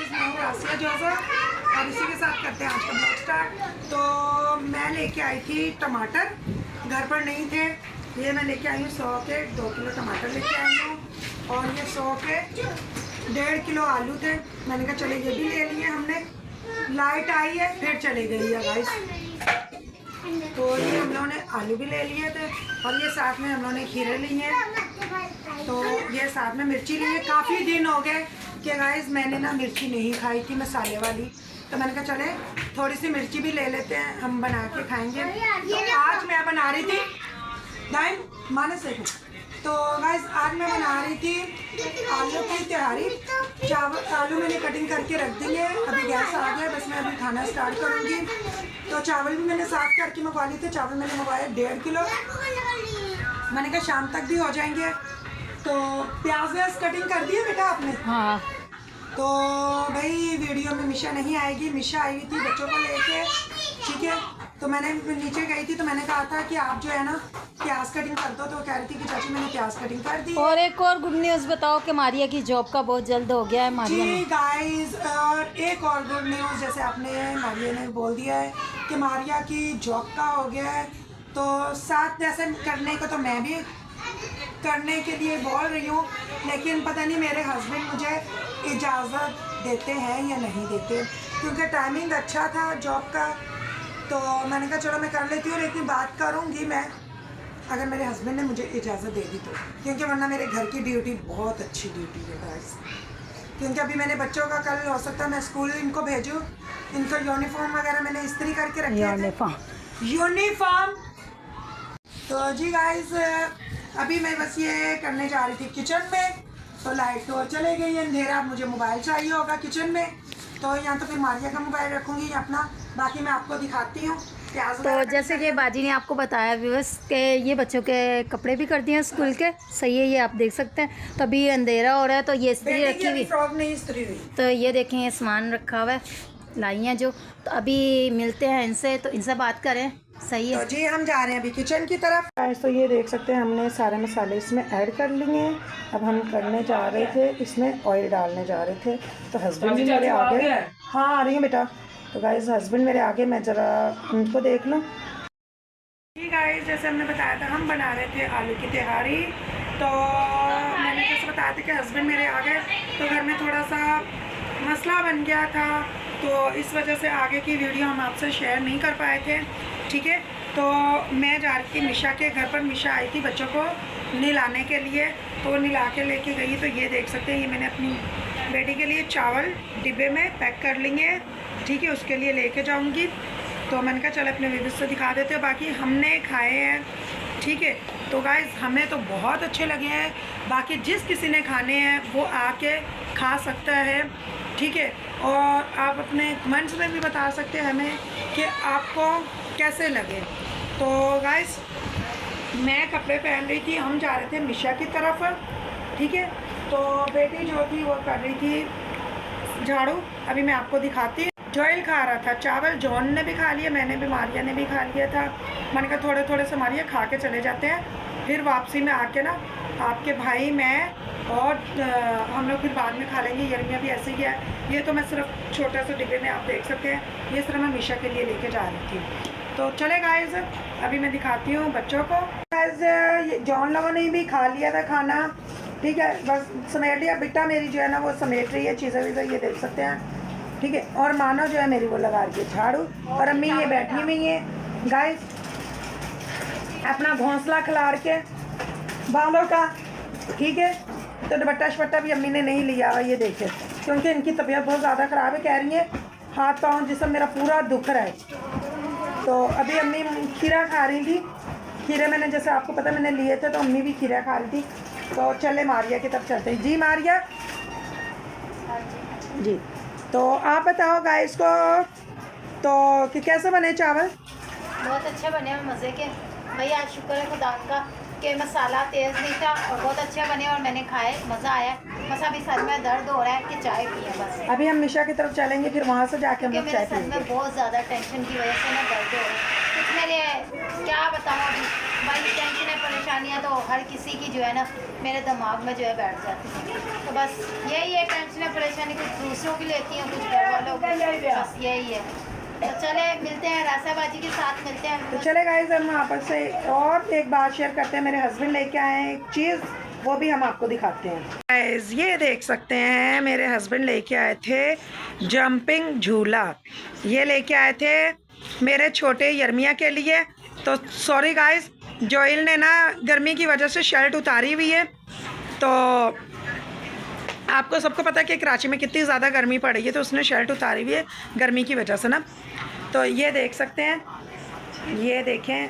Guys, मैं हूँ आसिया जोज़र और इसी के साथ करते हैं आज का ब्लॉग स्टार्ट। तो मैं लेके आई थी टमाटर, घर पर नहीं थे। ये मैं लेके आई हूँ 100 के 2 किलो टमाटर लेके आई हूँ और ये 100 के 1.5 किलो आलू थे। मैंने कहा चले ये भी ले लिए हमने। लाइट आई है फिर चली गई है गाइस। तो ये हम लोगों ने आलू भी ले लिए थे और ये साथ में हम लोगों ने खीरे लिए हैं। तो ये साथ में मिर्ची ली है। काफ़ी दिन हो गए कि गाइस मैंने ना मिर्ची नहीं खाई थी मसाले वाली, तो मैंने कहा चले थोड़ी सी मिर्ची भी ले लेते हैं, हम बना के खाएंगे। तो आज मैं बना रही थी दाइन माने से। तो गाइस आज मैं बना रही थी आलू की तैयारी। चावल आलू मैंने कटिंग करके रख दी है, अभी गैस आ गया, बस मैं अभी खाना स्टार्ट करूँगी। तो चावल भी मैंने साफ करके मंगवा लिए थे। चावल मैंने मंगवाए 1.5 किलो, मैंने कहा शाम तक भी हो जाएंगे। तो प्याज व्याज कटिंग कर दिए बेटा आपने? हाँ। तो भाई वीडियो में मिशा नहीं आएगी, मिशा आई हुई थी बच्चों को लेके, ठीक है। तो मैंने नीचे गई थी तो मैंने कहा था कि आप जो है ना प्याज कटिंग कर दो, तो वो कह रही थी कि चाची मैंने प्याज कटिंग कर दी। और एक और गुड न्यूज़ बताओ कि मारिया की जॉब का बहुत जल्द हो गया है। मारिया जी गाइस, और एक और गुड न्यूज़ जैसे आपने मारिया ने बोल दिया है कि मारिया की जॉब का हो गया है। तो साथ जैसे करने को तो मैं भी करने के लिए बोल रही हूँ, लेकिन पता नहीं मेरे हस्बैंड मुझे इजाज़त देते हैं या नहीं देते, क्योंकि टाइमिंग अच्छा था जॉब का। तो मैंने कहा चलो मैं कर लेती हूँ, लेकिन बात करूँगी मैं अगर मेरे हस्बैंड ने मुझे इजाज़त दे दी तो, क्योंकि वरना मेरे घर की ड्यूटी बहुत अच्छी ड्यूटी है गाइस। क्योंकि अभी मैंने बच्चों का कल हो सकता है मैं स्कूल इनको भेजूँ, इनको यूनिफॉर्म वगैरह मैंने इस्त्री करके रखे थे। यूनिफॉर्म। तो जी गाइस, अभी मैं बस ये करने जा रही थी किचन में। तो लाइट तो चले गई है, अंधेरा, मुझे मोबाइल चाहिए होगा किचन में। तो यहाँ तो फिर मारिया का मोबाइल रखूँगी अपना, बाकी मैं आपको दिखाती हूँ। तो जैसे कि बाजी ने आपको बताया व्यूअर्स के ये बच्चों के कपड़े भी कर दिए हैं स्कूल के, सही है, ये आप देख सकते हैं। तो अभी अंधेरा हो रहा है, तो ये इस्त्री रखी हुई, फ्रॉक नहीं इस्त्री हुई। तो ये देखें ये सामान रखा हुआ है, लाई हैं जो। तो अभी मिलते हैं इनसे, तो इनसे बात करें, सही है। तो जी हम जा रहे हैं अभी किचन की तरफ। तो ये देख सकते हैं हमने सारे मसाले इसमें ऐड कर लिए हैं। अब हम करने जा रहे थे, इसमें ऑयल डालने जा रहे थे। तो हस्बैंड भी मेरे आगे, हाँ आ रही है बेटा। तो गाइस हस्बैंड मेरे आगे, मैं ज़रा उनको देख लूँ। जी गाइस, जैसे हमने बताया था हम बना रहे थे आलू की तिहारी। तो मैंने जैसे बताया था कि हस्बैंड मेरे आ गए, तो घर में थोड़ा सा मसला बन गया था, तो इस वजह से आगे की वीडियो हम आपसे शेयर नहीं कर पाए थे, ठीक है। तो मैं जा रही थी मिशा के घर पर। मिशा आई थी बच्चों को नहलाने के लिए, तो वो नहला के लेके गई। तो ये देख सकते हैं, ये मैंने अपनी बेटी के लिए चावल डिब्बे में पैक कर लिए, ठीक है, उसके लिए लेके जाऊंगी। तो मैंने कहा चल अपने व्यूअर्स से दिखा देते हैं। बाकी हमने खाए हैं, ठीक है। तो गाइस हमें तो बहुत अच्छे लगे हैं, बाकी जिस किसी ने खाने हैं वो आके खा सकता है, ठीक है। और आप अपने कमेंट्स में भी बता सकते हैं हमें कि आपको कैसे लगे। तो गाइस मैं कपड़े पहन रही थी, हम जा रहे थे मिशा की तरफ, ठीक है। तो बेटी जो थी वो कर रही थी झाड़ू। अभी मैं आपको दिखाती। जोएल खा रहा था चावल, जॉन ने भी खा लिया, मैंने भी, मारिया ने भी खा लिया था। मैंने कहा थोड़े थोड़े से मारिया खा के चले जाते हैं, फिर वापसी में आके ना आपके भाई, मैं और हम लोग फिर बाद में खा लेंगे। यरमिया भी ऐसे ही है। ये तो मैं सिर्फ छोटा सा डिब्बे में आप देख सकते हैं, ये सिर्फ मैं मिशा के लिए लेके जा रही थी। तो चले गाइस अभी मैं दिखाती हूँ बच्चों को। गाइस जॉन लोगों ने भी खा लिया था खाना, ठीक है, बस समेट लिया। बेटा मेरी जो है ना वो समेट रही है चीज़ें वीज़ें, ये देख सकते हैं, ठीक है। और मानो जो है मेरी वो लगा रही है झाड़ू, और अम्मी ये बैठी हुई है गाइस अपना घोंसला खिलाड़ के बालों का, ठीक है। तो दुपट्टा शपट्टा भी अम्मी ने नहीं लिया हुआ, ये देखे, क्योंकि इनकी तबीयत बहुत ज़्यादा ख़राब है। कह रही है हाथ पाँव जिसम मेरा पूरा दुख रहा है। तो अभी अम्मी खीरा खा रही थी। खीरे मैंने, जैसे आपको पता मैंने लिए थे, तो अम्मी भी खीरा खा रही थी। तो चले मारिया की तरफ चलते हैं। जी मारिया जी। तो आप बताओ गाइस को तो कि कैसे बने चावल? बहुत अच्छे बने, मज़े के भैया, आज शुक्र है खुदा का कि मसाला तेज़ नहीं था और बहुत अच्छे बने और मैंने खाए, मज़ा आया। बस अभी सर में दर्द हो रहा है कि चाय पिए बस। अभी हम मिशा की तरफ चलेंगे, फिर वहाँ से जाके हम लोग चाय पिएंगे। मेरे सर में बहुत ज़्यादा टेंशन की वजह से ना दर्द हो रहा है, कुछ मैं मेरे क्या बताऊँ अभी भाई, टेंशन है परेशानियाँ तो हर किसी की जो है ना मेरे दिमाग में जो है बैठ जाती है। तो बस यही है, टेंशन है परेशानी कुछ दूसरों की लेती हैं, कुछ घर वालों की, बस यही है। तो चले मिलते हैं, रासा बाजी के साथ मिलते हैं। तो चले गाइस, हम आपस से और एक बात शेयर करते हैं। मेरे हस्बैंड लेके आए हैं एक चीज़, वो भी हम आपको दिखाते हैं। गाइस ये देख सकते हैं, मेरे हस्बैंड लेके आए थे जंपिंग झूला। ये लेके आए थे मेरे छोटे यर्मिया के लिए। तो सॉरी गाइस, जोइल ने ना गर्मी की वजह से शर्ट उतारी हुई है। तो आपको सबको पता है कि कराची में कितनी ज़्यादा गर्मी पड़ रही है, तो उसने शर्ट उतारी हुई है गर्मी की वजह से ना। तो ये देख सकते हैं, ये देखें,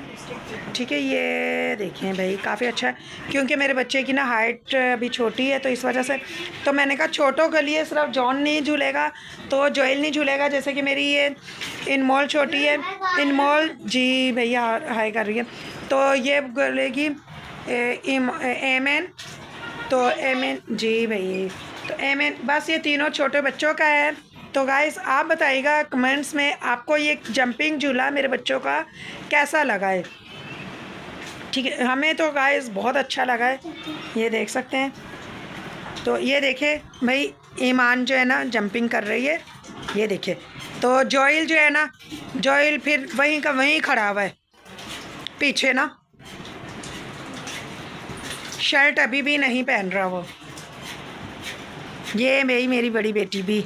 ठीक है, ये देखें भाई, काफ़ी अच्छा है। क्योंकि मेरे बच्चे की ना हाइट अभी छोटी है, तो इस वजह से तो मैंने कहा छोटों के लिए सिर्फ जॉन नहीं झूलेगा तो जोइल नहीं झूलेगा। जैसे कि मेरी ये इनमोल छोटी है, इनमोल जी भैया हाई कर रही है, तो ये बोलेगी एमएन, तो एमएन जी भाई, तो एमएन, बस ये तीनों छोटे बच्चों का है। तो गाइस आप बताइएगा कमेंट्स में आपको ये जंपिंग झूला मेरे बच्चों का कैसा लगा है। ठीक है, हमें तो गाइस बहुत अच्छा लगा है। ये देख सकते हैं, तो ये देखे भाई, ईमान जो है ना जंपिंग कर रही है, ये देखे। तो जोइल जो है ना, जोइल फिर वहीं का वहीं खड़ा हुआ है पीछे ना, शर्ट अभी भी नहीं पहन रहा वो। ये मेरी बड़ी बेटी भी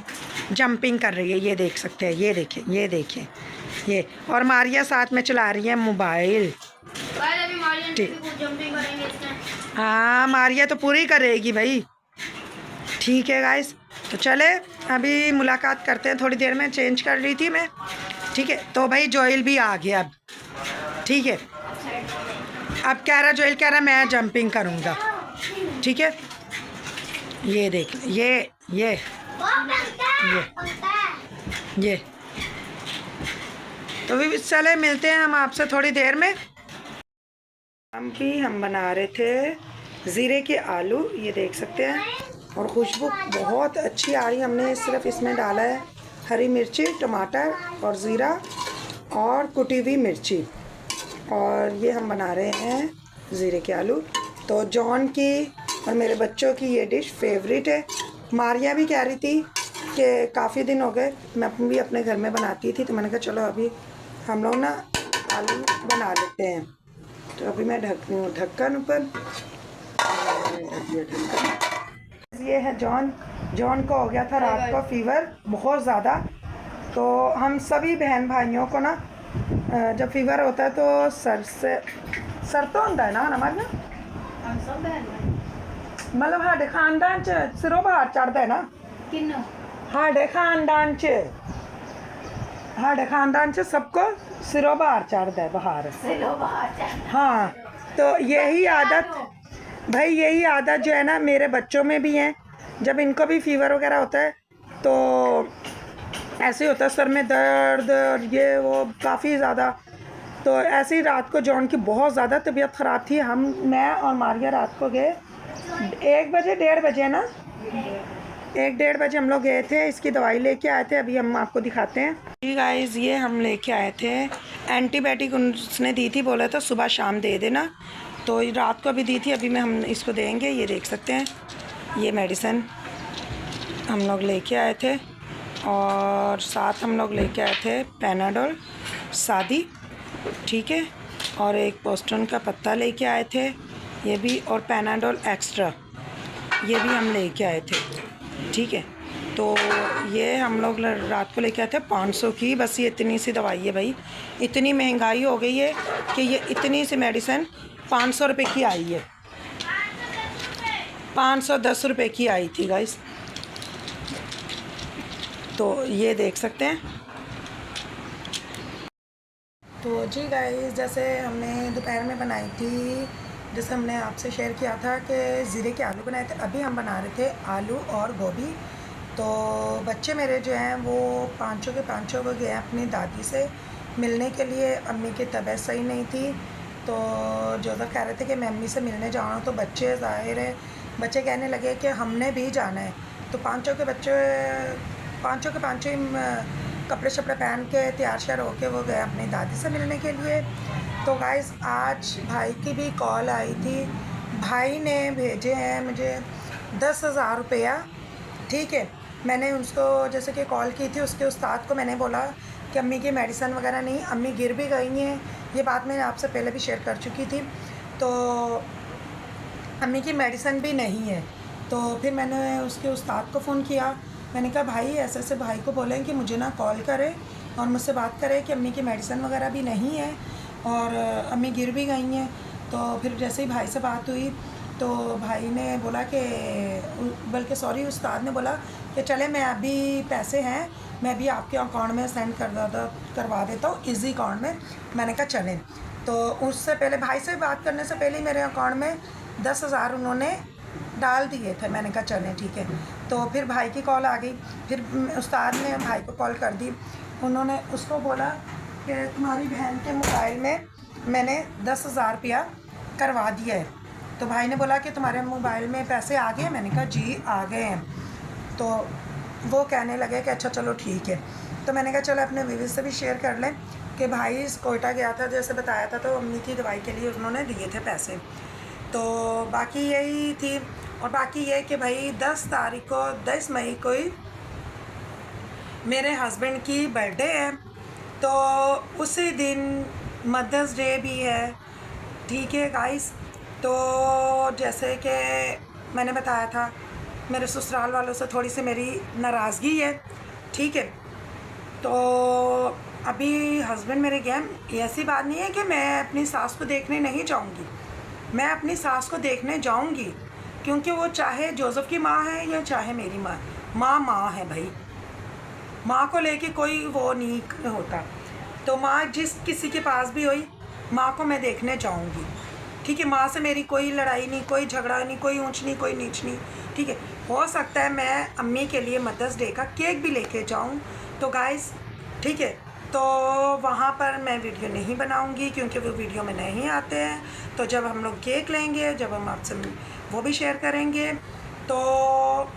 जंपिंग कर रही है, ये देख सकते हैं, ये देखें, ये देखें, ये। और मारिया साथ में चला रही है मोबाइल। हाँ, मारिया तो पूरी करेगी भाई। ठीक है गाइस, तो चले अभी मुलाकात करते हैं थोड़ी देर में। चेंज कर रही थी मैं, ठीक है। तो भाई जोइल भी आ गया अब, ठीक है। अब कह रहा, जोइल कह रहा मैं जंपिंग करूँगा, ठीक है। ये देख, ये तो भी चले मिलते हैं हम आपसे थोड़ी देर में। हम बना रहे थे ज़ीरे के आलू, ये देख सकते हैं, और खुशबू बहुत अच्छी आ रही। हमने सिर्फ इसमें डाला है हरी मिर्ची, टमाटर और ज़ीरा और कुटी हुई मिर्ची, और ये हम बना रहे हैं ज़ीरे के आलू। तो जॉन की और मेरे बच्चों की ये डिश फेवरेट है। मारिया भी कह रही थी कि काफ़ी दिन हो गए मैं भी अपने घर में बनाती थी, तो मैंने कहा चलो अभी हम लोग ना आलू बना लेते हैं। तो अभी मैं ढक रही हूँ ढक्कन ऊपर। ये है जॉन को हो गया था रात को फीवर बहुत ज़्यादा। तो हम सभी बहन भाइयों को ना जब फीवर होता है तो सर तो होता है ना हमारे, मतलब साढ़े खानदान च सिरों बाहर चढ़ता है ना, साढ़े खानदान च सबको सिरों बाहर चढ़ता है बाहर। हाँ, तो यही आदत भाई, यही आदत जो है ना मेरे बच्चों में भी है। जब इनको भी फीवर वगैरह होता है तो ऐसे होता है, सर में दर्द और ये वो काफ़ी ज़्यादा। तो ऐसे ही रात को जॉन की बहुत ज़्यादा तबीयत ख़राब थी। मैं और मारिया रात को गए 1 बजे 1:30 बजे ना, 1-1:30 बजे हम लोग गए थे, इसकी दवाई लेके आए थे। अभी हम आपको दिखाते हैं। जी गाइस, ये हम लेके आए थे एंटीबायोटिक, उसने दी थी, बोला था सुबह शाम दे देना, तो रात को भी दी थी, अभी हम इसको देंगे। ये देख सकते हैं, ये मेडिसिन हम लोग लेके आए थे, और साथ हम लोग लेके आए थे पैनाडोल सादी, ठीक है, और एक पोस्टन का पत्ता लेके आए थे, ये भी, और पैनाडोल एक्स्ट्रा ये भी हम लेके आए थे, ठीक है। तो ये हम लोग रात को लेके आए थे 500 की, बस ये इतनी सी दवाई है भाई। इतनी महंगाई हो गई है कि ये इतनी सी मेडिसिन 500 रुपये की आई है, 510 रुपये की आई थी गाइस। तो ये देख सकते हैं। तो जी गाइस, जैसे हमने दोपहर में बनाई थी, जैसे हमने आपसे शेयर किया था कि ज़ीरे के आलू बनाए थे, अभी हम बना रहे थे आलू और गोभी। तो बच्चे मेरे जो हैं वो पाँचों के पाँचों को गए अपनी दादी से मिलने के लिए। अम्मी की तबीयत सही नहीं थी, तो जोधा कह रहे थे कि मैं अम्मी से मिलने जाऊँ, तो बच्चे ज़ाहिर है बच्चे कहने लगे कि हमने भी जाना है। तो पाँचों के पाँचों ही कपड़े शपड़े पहन के तैयार श्यार होके वो गए अपनी दादी से मिलने के लिए। तो गाइस आज भाई की भी कॉल आई थी, भाई ने भेजे हैं मुझे 10,000 रुपया। ठीक है, मैंने उसको जैसे कि कॉल की थी, उसके उस्ताद को मैंने बोला कि अम्मी की मेडिसिन वगैरह नहीं, अम्मी गिर भी गई हैं, ये बात मैंने आपसे पहले भी शेयर कर चुकी थी। तो अम्मी की मेडिसिन भी नहीं है। तो फिर मैंने उसके उस्ताद को फ़ोन किया, मैंने कहा भाई ऐसे ऐसे भाई को बोलें कि मुझे ना कॉल करे और मुझसे बात करे कि अम्मी की मेडिसिन वगैरह भी नहीं है और अम्मी गिर भी गई हैं। तो फिर जैसे ही भाई से बात हुई तो भाई ने बोला कि बल्कि सॉरी उस्ताद ने बोला कि चले मैं अभी पैसे हैं मैं भी आपके अकाउंट में सेंड करवा देता हूँ इजी अकाउंट में। मैंने कहा चलें। तो उससे पहले भाई से बात करने से पहले ही मेरे अकाउंट में 10,000 उन्होंने डाल दिए थे। मैंने कहा चलें ठीक है। तो फिर भाई की कॉल आ गई, फिर उस्ताद ने भाई को कॉल कर दी, उन्होंने उसको बोला कि तुम्हारी बहन के मोबाइल में मैंने 10,000 रुपया करवा दिया है। तो भाई ने बोला कि तुम्हारे मोबाइल में पैसे आ गए? मैंने कहा जी आ गए हैं। तो वो कहने लगे कि अच्छा चलो ठीक है। तो मैंने कहा चलो अपने व्यूअर्स से भी शेयर कर लें कि भाई कोयटा गया था जैसे बताया था, तो अम्मी की दवाई के लिए उन्होंने दिए थे पैसे। तो बाकी यही थी। और बाकी ये कि भाई 10 मई को ही मेरे हस्बैंड की बर्थडे है, तो उसी दिन मदर्स डे भी है। ठीक है गाइस। तो जैसे कि मैंने बताया था मेरे ससुराल वालों से थोड़ी सी मेरी नाराज़गी है। ठीक है। तो अभी हस्बैंड मेरे गए, ऐसी बात नहीं है कि मैं अपनी सास को देखने नहीं जाऊंगी, मैं अपनी सास को देखने जाऊंगी, क्योंकि वो चाहे जोसेफ की माँ है या चाहे मेरी माँ है भाई। माँ को लेके कोई वो नहीं होता। तो माँ जिस किसी के पास भी हुई, माँ को मैं देखने जाऊंगी। ठीक है। माँ से मेरी कोई लड़ाई नहीं, कोई झगड़ा नहीं, कोई ऊंच नहीं, कोई नीच नहीं। ठीक है। हो सकता है मैं अम्मी के लिए मदर्स डे का केक भी लेके जाऊं तो गाइस ठीक है। तो वहाँ पर मैं वीडियो नहीं बनाऊंगी क्योंकि वो वीडियो में नहीं आते हैं। तो जब हम लोग केक लेंगे, जब हम आपसे वो भी शेयर करेंगे, तो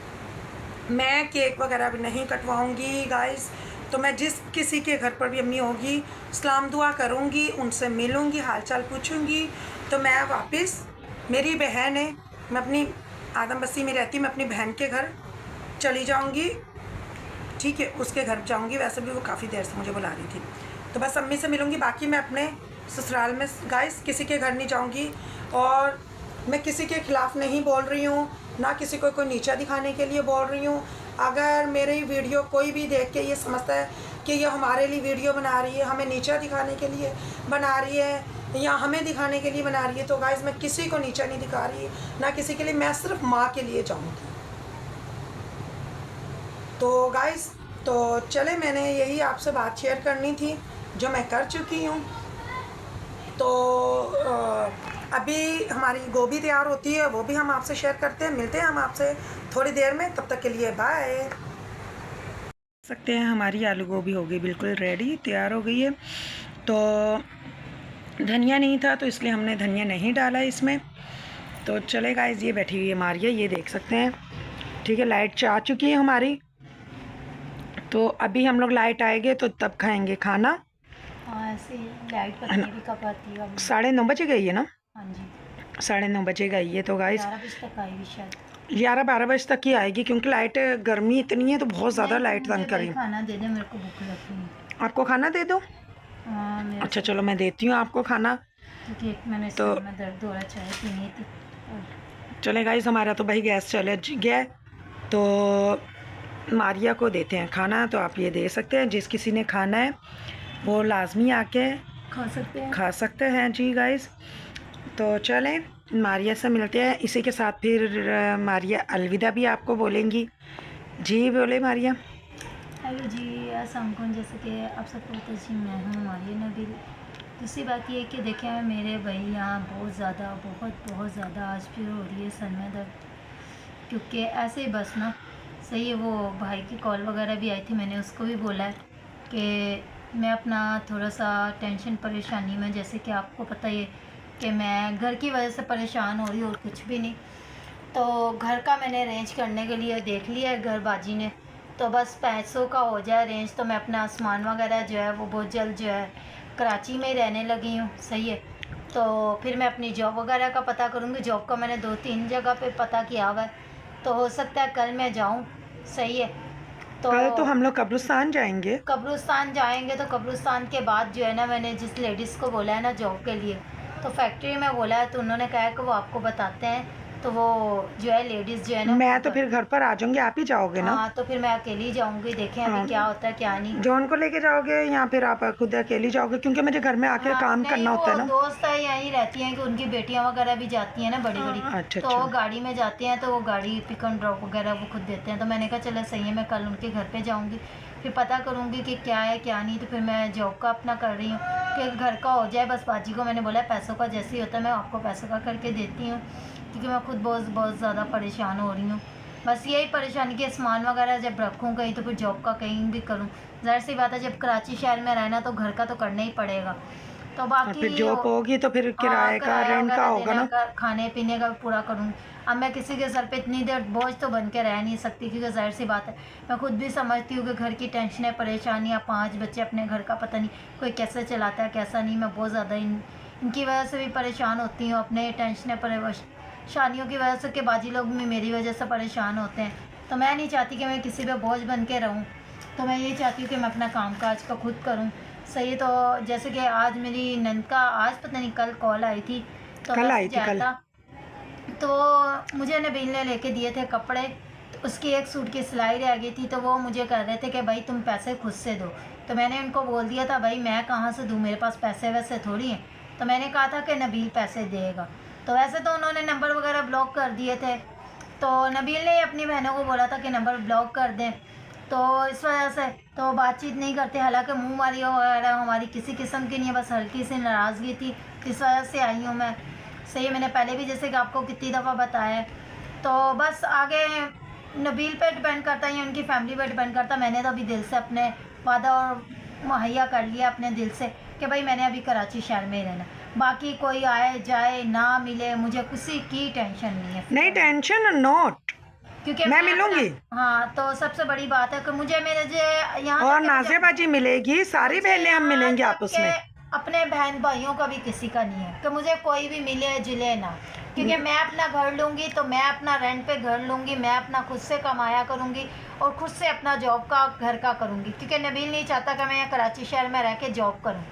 मैं केक वगैरह भी नहीं कटवाऊंगी गाइस। तो मैं जिस किसी के घर पर भी अम्मी होगी सलाम दुआ करूंगी, उनसे मिलूंगी, हालचाल पूछूंगी। तो मैं वापस, मेरी बहन है, मैं अपनी आदम बस्ती में रहती, मैं अपनी बहन के घर चली जाऊंगी। ठीक है। उसके घर जाऊंगी, वैसे भी वो काफ़ी देर से मुझे बुला रही थी। तो बस अम्मी से मिलूंगी, बाकी मैं अपने ससुराल में गाइस किसी के घर नहीं जाऊंगी। और मैं किसी के ख़िलाफ़ नहीं बोल रही हूँ, ना किसी को कोई नीचा दिखाने के लिए बोल रही हूँ। अगर मेरी वीडियो कोई भी देख के ये समझता है कि ये हमारे लिए वीडियो बना रही है, हमें नीचा दिखाने के लिए बना रही है या हमें दिखाने के लिए बना रही है, तो गाइस मैं किसी को नीचा नहीं दिखा रही, ना किसी के लिए, मैं सिर्फ माँ के लिए जाऊँगी। तो गाइस तो चले, मैंने यही आपसे बात शेयर करनी थी जो मैं कर चुकी हूँ। तो अभी हमारी गोभी तैयार होती है, वो भी हम आपसे शेयर करते हैं। मिलते हैं हम आपसे थोड़ी देर में, तब तक के लिए बाय। सकते हैं हमारी आलू गोभी हो गई बिल्कुल रेडी, तैयार हो गई है। तो धनिया नहीं था तो इसलिए हमने धनिया नहीं डाला इसमें। तो चले गाइस, ये बैठी हुई है मारिया, ये देख सकते हैं। ठीक है। लाइट आ चुकी है हमारी, तो अभी हम लोग लाइट आएंगे तो तब खाएंगे खाना। हाँ ऐसे ही लाइट पता नहीं कब आती है। 9:30 बजे गई है ना? हाँ जी 9:30 बजे गई है। तो गाइस 11 बजे तक आएगी शायद, 11-12 बजे तक ही आएगी, क्योंकि लाइट गर्मी इतनी है तो बहुत ज़्यादा लाइट तंग कर रही है। खाना दे दे, मेरे को भूख लगी है। आपको खाना दे दो? हाँ मेरे अच्छा चलो मैं देती हूँ आपको खाना। क्योंकि एक मैंने तो में दर्द हो रहा, चाय पीनी थी। चले गाइस, हमारा तो भाई गैस चले गया, तो मारिया को देते हैं खाना। तो आप ये दे सकते हैं, जिस किसी ने खाना है वो लाजमी आके खा सकते हैं जी गाइस। तो चलें मारिया से मिलते हैं। इसी के साथ फिर मारिया अलविदा भी आपको बोलेंगी। जी बोले मारिया। हेलो जी, अस्सलाम वालेकुम। जैसे कि आप सबको पता जी, मैं हूँ मारिया नबील। दूसरी बात ये है कि देखें मेरे भाई यहाँ बहुत ज़्यादा आज फिर हो रही है सर में दर्द, क्योंकि ऐसे ही बस ना सही है। वो भाई की कॉल वगैरह भी आई थी, मैंने उसको भी बोला है कि मैं अपना थोड़ा सा टेंशन परेशानी में, जैसे कि आपको पता ही है कि मैं घर की वजह से परेशान हो रही हूँ और कुछ भी नहीं। तो घर का मैंने अरेंज करने के लिए देख लिया है घर बाजी ने, तो बस पैसों का हो जाए अरेंज, तो मैं अपना सामान वगैरह जो है वो बहुत जल्द जो है कराची में ही रहने लगी हूँ। सही है, तो फिर मैं अपनी जॉब वगैरह का पता करूँगी। जॉब का मैंने 2-3 जगह पे पता किया हुआ है, तो हो सकता है कल मैं जाऊँ। सही है, कल तो हम लोग कब्रिस्तान जाएंगे। कब्रिस्तान जाएंगे, तो कब्रिस्तान के बाद जो है ना, मैंने जिस लेडीज़ को बोला है ना जॉब के लिए, तो फैक्ट्री में बोला है, तो उन्होंने कहा है कि वो आपको बताते हैं। तो वो जो है लेडीज़ जो है ना, मैं तो फिर घर पर आ जाऊंगी, आप ही जाओगे ना? हाँ, तो फिर मैं अकेली जाऊंगी। देखें अभी हाँ। क्या होता है क्या नहीं। जॉन को लेके जाओगे या फिर आप खुद अकेली जाओगे? क्योंकि मुझे घर में आके हाँ, काम नहीं, करना होता है ना। दोस्त है यहीं रहती हैं कि उनकी बेटियां वगैरह भी जाती हैं ना बड़ी बड़ी, अच्छा तो वो अच्छा। गाड़ी में जाती हैं, तो वो गाड़ी पिक एंड ड्रॉप वगैरह वो खुद देते हैं। तो मैंने कहा चलो सही है, मैं कल उनके घर पे जाऊंगी, फिर पता करूंगी कि क्या है क्या नहीं। तो फिर मैं जॉब का अपना कर रही हूँ कि घर का हो जाए बस। बाजी को मैंने बोला पैसों का जैसे ही होता है मैं आपको पैसों का करके देती हूँ, क्योंकि मैं खुद बहुत ज़्यादा परेशान हो रही हूँ। बस यही परेशानी के सामान वगैरह जब रखूँ कहीं, तो फिर जॉब का कहीं भी करूँ। ज़ाहिर सी बात है, जब कराची शहर में रहना तो घर का तो करना ही पड़ेगा। तो और बाकी फिर जॉब होगी तो फिर किराए का, किराया रेंट का वगैरह होगा देने ना। का, खाने पीने का भी पूरा करूँगी। अब मैं किसी के सर पे इतनी देर बोझ तो बन के रह नहीं सकती, क्योंकि ज़ाहिर सी बात है मैं खुद भी समझती हूँ कि घर की टेंशनें, परेशानियाँ, 5 बच्चे, अपने घर का पता नहीं कोई कैसे चलाता है कैसा नहीं। मैं बहुत ज़्यादा इनकी वजह से भी परेशान होती हूँ, अपने टेंशनें परेशानियों की वजह से, कि बाजी लोग भी मेरी वजह से परेशान होते हैं। तो मैं नहीं चाहती कि मैं किसी पे बोझ बन के रहूँ, तो मैं ये चाहती हूँ कि मैं अपना काम काज का खुद करूँ। सही है, तो जैसे कि आज मेरी नंद का, आज पता नहीं कल कॉल आई थी, तो कल आई थी कल। था, तो मुझे नबील ने लेके दिए थे कपड़े, तो उसकी एक सूट की सिलाई रह गई थी, तो वो मुझे कह रहे थे कि भाई तुम पैसे खुद से दो। तो मैंने उनको बोल दिया था भाई मैं कहाँ से दूँ, मेरे पास पैसे वैसे थोड़ी हैं। तो मैंने कहा था कि नबील पैसे देगा। तो वैसे तो उन्होंने नंबर वगैरह ब्लॉक कर दिए थे, तो नबील ने अपनी बहनों को बोला था कि नंबर ब्लॉक कर दें, तो इस वजह से तो बातचीत नहीं करते। हालांकि मुँह मारी वगैरह हमारी किसी किस्म की नहीं है, बस हल्की सी नाराज़गी थी, इस वजह से आई हूँ मैं। सही है, मैंने पहले भी जैसे कि आपको कितनी दफ़ा बताया है। तो बस आगे नबील पे डिपेंड करता है या उनकी फैमिली पे डिपेंड करता है। मैंने तो अभी दिल से अपने वादा और मुहैया कर लिया अपने दिल से कि भाई मैंने अभी कराची शहर में ही रहना। बाकी कोई आए जाए ना मिले, मुझे किसी की टेंशन नहीं है। नहीं टेंशन नॉट, क्योंकि मैं मिलूंगी। हाँ, तो सबसे बड़ी बात है कि मुझे मेरे जो यहाँ और नाज़िया बाजी मिलेगी, सारी बहनें हम मिलेंगे आपस में। अपने बहन भाइयों का भी किसी का नहीं है कि मुझे कोई भी मिले जुले ना, क्योंकि मैं अपना घर लूँगी तो मैं अपना रेंट पे घर लूँगी, मैं अपना खुद से कमाया करूँगी और खुद से अपना जॉब का घर का करूँगी। क्योंकि नबील नहीं चाहता कि मैं यहाँ कराची शहर में रह के जॉब करूँ,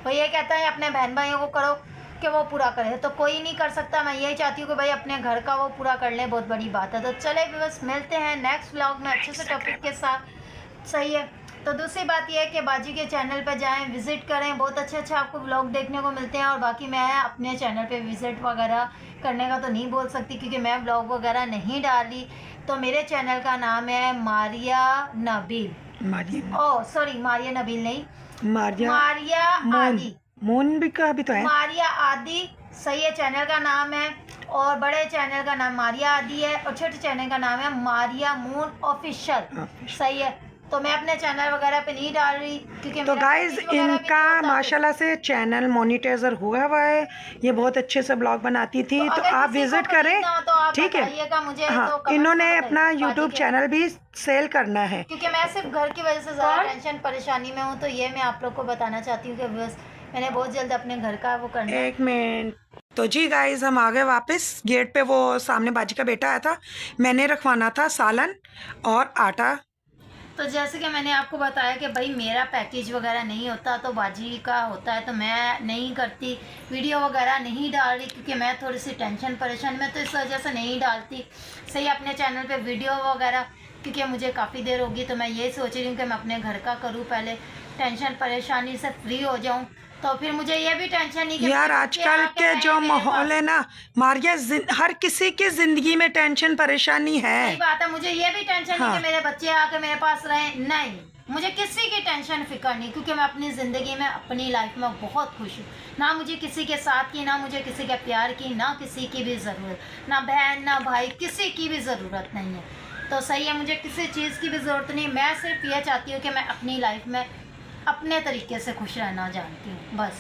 वो ये कहता है अपने बहन भाइयों को करो कि वो पूरा करे, तो कोई नहीं कर सकता। मैं यही चाहती हूँ कि भाई अपने घर का वो पूरा कर ले, बहुत बड़ी बात है। तो चले बस मिलते हैं नेक्स्ट व्लॉग में अच्छे से टॉपिक के साथ। सही है, तो दूसरी बात यह है कि बाजी के चैनल पर जाएं, विज़िट करें, बहुत अच्छे आपको व्लॉग देखने को मिलते हैं। और बाकी मैं अपने चैनल पे विज़िट वगैरह करने का तो नहीं बोल सकती, क्योंकि मैं व्लॉग वगैरह नहीं डाली। तो मेरे चैनल का नाम है मारिया नबील, ओह सॉरी मारिया नबील नहीं, मारिया आदि, मून भी का भी तो है, मारिया आदि। सही है, चैनल का नाम है। और बड़े चैनल का नाम मारिया आदि है, और छोटे चैनल का नाम है मारिया मून ऑफिशियल। सही है, तो मैं अपने चैनल वगैरह पे नहीं डाल रही, क्योंकि तो गाइज इनका माशाल्लाह से चैनल मोनिटाइजर हुआ है। ये बहुत अच्छे से ब्लॉग बनाती थी, तो आप विजिट करें, ठीक है। मुझे हाँ, तो इन्होंने अपना यूट्यूब चैनल भी सेल करना है, क्योंकि मैं सिर्फ घर की वजह से ज़्यादा टेंशन परेशानी में हूँ। तो ये मैं आप लोग को बताना चाहती हूँ कि बस मैंने बहुत जल्द अपने घर का वो करना है। 1 मिनट। तो जी गाइज हम आ गए वापस। गेट पे वो सामने बाजी का बेटा आया था, मैंने रखवाना था सालन और आटा। तो जैसे कि मैंने आपको बताया कि भाई मेरा पैकेज वगैरह नहीं होता, तो बाजी का होता है, तो मैं नहीं करती, वीडियो वगैरह नहीं डाल रही, क्योंकि मैं थोड़ी सी टेंशन परेशान में, तो इस वजह से नहीं डालती। सही, अपने चैनल पे वीडियो वगैरह, क्योंकि मुझे काफ़ी देर होगी, तो मैं ये सोच रही हूँ कि मैं अपने घर का करूँ, पहले टेंशन परेशानी से फ्री हो जाऊँ, तो फिर मुझे ये भी टेंशन नहीं कि यार आजकल के जो माहौल है ना मारिया, हर किसी की जिंदगी में टेंशन परेशानी है। सही बात है, मुझे ये भी टेंशन नहीं कि मेरे बच्चे आके मेरे पास रहें, नहीं, मुझे किसी की टेंशन फिक्र नहीं, क्योंकि मैं अपनी ज़िंदगी में अपनी लाइफ में बहुत खुश हूँ। ना मुझे किसी के साथ की, ना मुझे किसी के प्यार की, ना किसी की भी ज़रूरत, ना बहन ना भाई, किसी की भी ज़रूरत नहीं है। तो सही है, मुझे किसी चीज़ की भी ज़रूरत नहीं, मैं सिर्फ ये चाहती हूँ कि मैं अपनी लाइफ में अपने तरीके से खुश रहना जानती हूँ बस।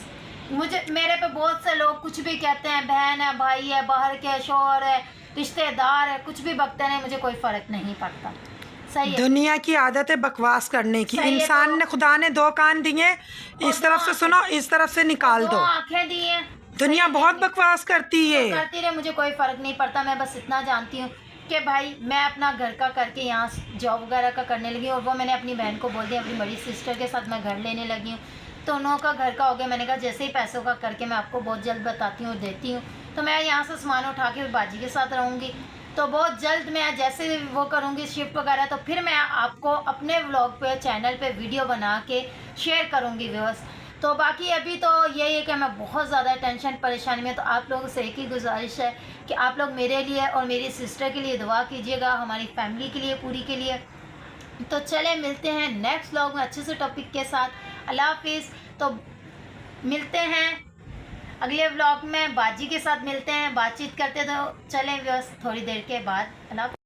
मुझे मेरे पे बहुत से लोग कुछ भी कहते हैं, बहन है, भाई है, बाहर के शौहर है, रिश्तेदार है, कुछ भी बकते हैं, मुझे कोई फ़र्क नहीं पड़ता। सही है। दुनिया की आदत है बकवास करने की। सही है, इंसान तो- ने, खुदा ने 2 कान दिए, इस तरफ से सुनो, इस तरफ से निकाल 2 दो। आंखें दी हैं। दुनिया सही बहुत देखने- बकवास करती है। तो करती रहे, मुझे कोई फ़र्क नहीं पड़ता। मैं बस इतना जानती हूँ कि भाई मैं अपना घर का करके यहाँ जॉब वगैरह का करने लगी हूँ, और वो मैंने अपनी बहन को बोल दिया, अपनी बड़ी सिस्टर के साथ मैं घर लेने लगी हूँ। तो उन्हों का घर का हो गया। मैंने कहा जैसे ही पैसों का करके मैं आपको बहुत जल्द बताती हूँ, देती हूँ। तो मैं यहाँ से सामान उठा के बाजी के साथ रहूँगी। तो बहुत जल्द मैं जैसे वो करूँगी शिफ्ट वगैरह, तो फिर मैं आपको अपने व्लॉग पे, चैनल पे वीडियो बना के शेयर करूँगी व्यूअर्स। तो बाकी अभी तो यही है कि मैं बहुत ज़्यादा टेंशन परेशानी में। तो आप लोगों से एक ही गुजारिश है कि आप लोग मेरे लिए और मेरी सिस्टर के लिए दुआ कीजिएगा, हमारी फैमिली के लिए, पूरी के लिए। तो चले मिलते हैं नेक्स्ट व्लॉग में अच्छे से टॉपिक के साथ। अल्लाह हाफिज़। तो मिलते हैं अगले व्लॉग में, बाजी के साथ मिलते हैं, बातचीत करते। तो चलें व्यूअर्स थोड़ी देर के बाद। अल्लाह।